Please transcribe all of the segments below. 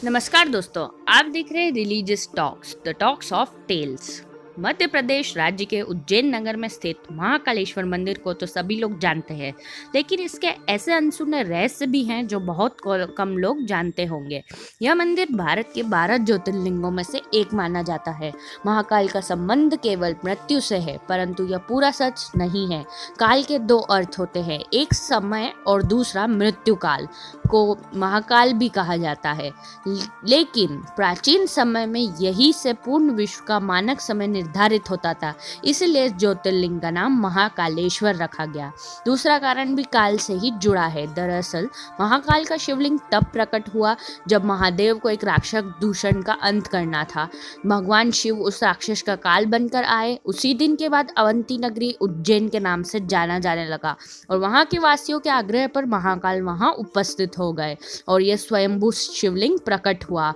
नमस्कार दोस्तों, आप देख रहे हैं religious talks the talks of tales. Madhya Pradesh राज्य के उज्जैन नगर में स्थित महाकालेश्वर मंदिर को तो सभी लोग जानते हैं, लेकिन इसके ऐसे अनसुने रहस्य भी हैं जो बहुत कम लोग जानते होंगे। यह मंदिर भारत के 12 ज्योतिर्लिंगों में से एक माना जाता है। महाकाल का संबंध केवल मृत्यु से है, परंतु यह पूरा सच नहीं है। काल के दो अर्थ होते हैं, एक समय और दूसरा मृत्यु काल को महाकाल भी कहा जाता है। लेकिन प्राचीन समय में यही से पूर्ण विश्व का मानक समय निर्धारित होता था, इसलिए इस ज्योतिर्लिंग का नाम महाकालेश्वर रखा गया। दूसरा कारण भी काल से ही जुड़ा है। दरअसल महाकाल का शिवलिंग तब प्रकट हुआ जब महादेव को एक राक्षस दूषण का अंत करना था। भगवान शिव उस राक्षस का काल बनकर आए। उसी दिन के बाद अवंती नगरी उज्जैन के नाम से जाना जाने लगा और वहां के वासियों के आग्रह पर महाकाल वहां उपस्थित हो गए और यह स्वयंभू शिवलिंग प्रकट हुआ।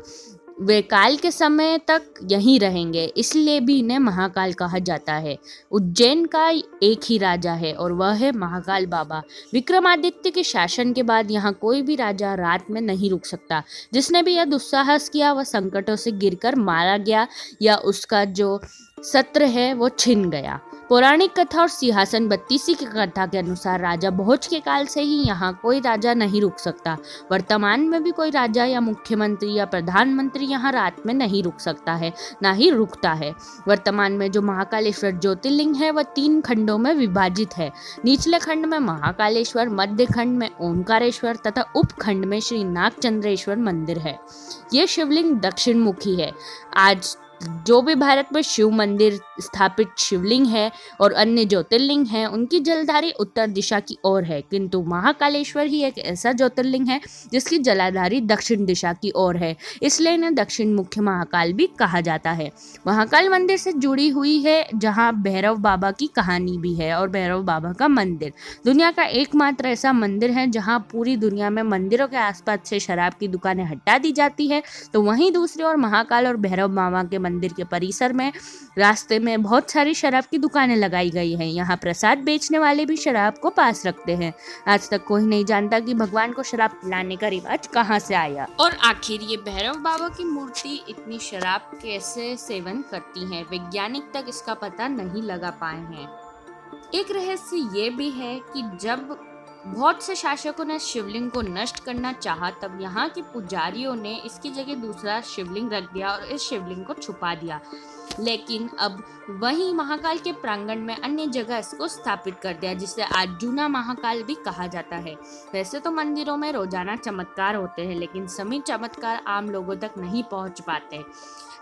वे काल के समय तक यहीं रहेंगे, इसलिए भी इन्हें महाकाल कहा जाता है। उज्जैन का एक ही राजा है और वह है महाकाल बाबा। विक्रमादित्य के शासन के बाद यहाँ कोई भी राजा रात में नहीं रुक सकता। जिसने भी यह दुस्साहस किया वह संकटों से गिरकर मारा गया या उसका जो सत्र है वो छिन गया। पौराणिक कथा और सिंहासन बत्तीसी की कथा के अनुसार राजा भोज के काल से ही यहाँ कोई राजा नहीं रुक सकता। वर्तमान में भी कोई राजा या मुख्यमंत्री या प्रधानमंत्री यहाँ रात में नहीं रुक सकता है, ना ही रुकता है। वर्तमान में जो महाकालेश्वर ज्योतिर्लिंग है वह 3 खंडों में विभाजित है। निचले खंड में महाकालेश्वर, मध्य खंड में ओंकारेश्वर तथा उपखंड में श्री नागचंद्रेश्वर मंदिर है। ये शिवलिंग दक्षिण मुखी है। आज जो भी भारत में शिव मंदिर स्थापित शिवलिंग है और अन्य ज्योतिर्लिंग हैं, उनकी जलधारी उत्तर दिशा की ओर है, किंतु महाकालेश्वर ही एक ऐसा ज्योतिर्लिंग है जिसकी जलाधारी दक्षिण दिशा की ओर है, इसलिए इन्हें दक्षिण मुख्य महाकाल भी कहा जाता है। महाकाल मंदिर से जुड़ी हुई है जहां भैरव बाबा की कहानी भी है और भैरव बाबा का मंदिर दुनिया का एकमात्र ऐसा मंदिर है जहाँ पूरी दुनिया में मंदिरों के आसपास से शराब की दुकानें हटा दी जाती है, तो वहीं दूसरी ओर महाकाल और भैरव बाबा के मंदिर के परिसर में रास्ते में बहुत सारी शराब की दुकानें लगाई गई हैं। यहाँ प्रसाद बेचने वाले भी शराब को पास रखते हैं। आज तक कोई नहीं जानता कि भगवान को शराब पिलाने का रिवाज कहाँ से आया और आखिर ये भैरव बाबा की मूर्ति इतनी शराब कैसे सेवन करती है, वैज्ञानिक तक इसका पता नहीं लगा पाए हैं। एक रहस्य ये भी है कि जब बहुत से शासकों ने शिवलिंग को नष्ट करना चाहा, तब यहाँ के पुजारियों ने इसकी जगह दूसरा शिवलिंग रख दिया और इस शिवलिंग को छुपा दिया। लेकिन अब वही महाकाल के प्रांगण में अन्य जगह इसको स्थापित कर दिया, जिसे आज जूना महाकाल भी कहा जाता है। वैसे तो मंदिरों में रोजाना चमत्कार होते हैं, लेकिन सभी चमत्कार आम लोगों तक नहीं पहुंच पाते।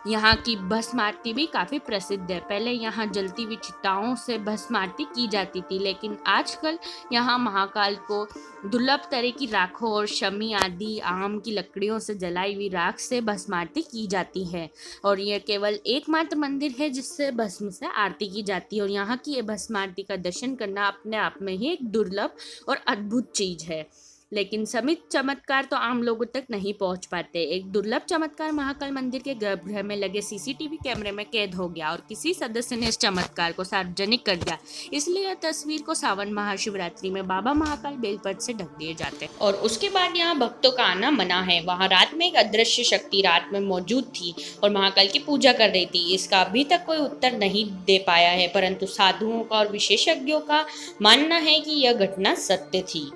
यहाँ की भस्म आरती भी काफ़ी प्रसिद्ध है। पहले यहाँ जलती हुई चिताओं से भस्म आरती की जाती थी, लेकिन आजकल यहाँ महाकाल को दुर्लभ तरह की राखों और शमी आदि आम की लकड़ियों से जलाई हुई राख से भस्म आरती की जाती है और यह केवल एकमात्र मंदिर है जिससे भस्म से आरती की जाती है। और यहाँ की ये भस्म आरती का दर्शन करना अपने आप में ही एक दुर्लभ और अद्भुत चीज़ है, लेकिन सभी चमत्कार तो आम लोगों तक नहीं पहुंच पाते। एक दुर्लभ चमत्कार महाकाल मंदिर के गर्भगृह में लगे सीसीटीवी कैमरे में कैद हो गया और किसी सदस्य ने इस चमत्कार को सार्वजनिक कर दिया, इसलिए यह तस्वीर को सावन महाशिवरात्रि में बाबा महाकाल बेलपत्र से ढक दिए जाते हैं और उसके बाद यहाँ भक्तों का आना मना है। वहाँ रात में एक अदृश्य शक्ति रात में मौजूद थी और महाकाल की पूजा कर रही थी। इसका अभी तक कोई उत्तर नहीं दे पाया है, परंतु साधुओं का और विशेषज्ञों का मानना है कि यह घटना सत्य थी।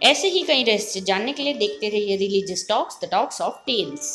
ऐसे ही कई रहस्य जानने के लिए देखते रहिए religious talks the talks of tales.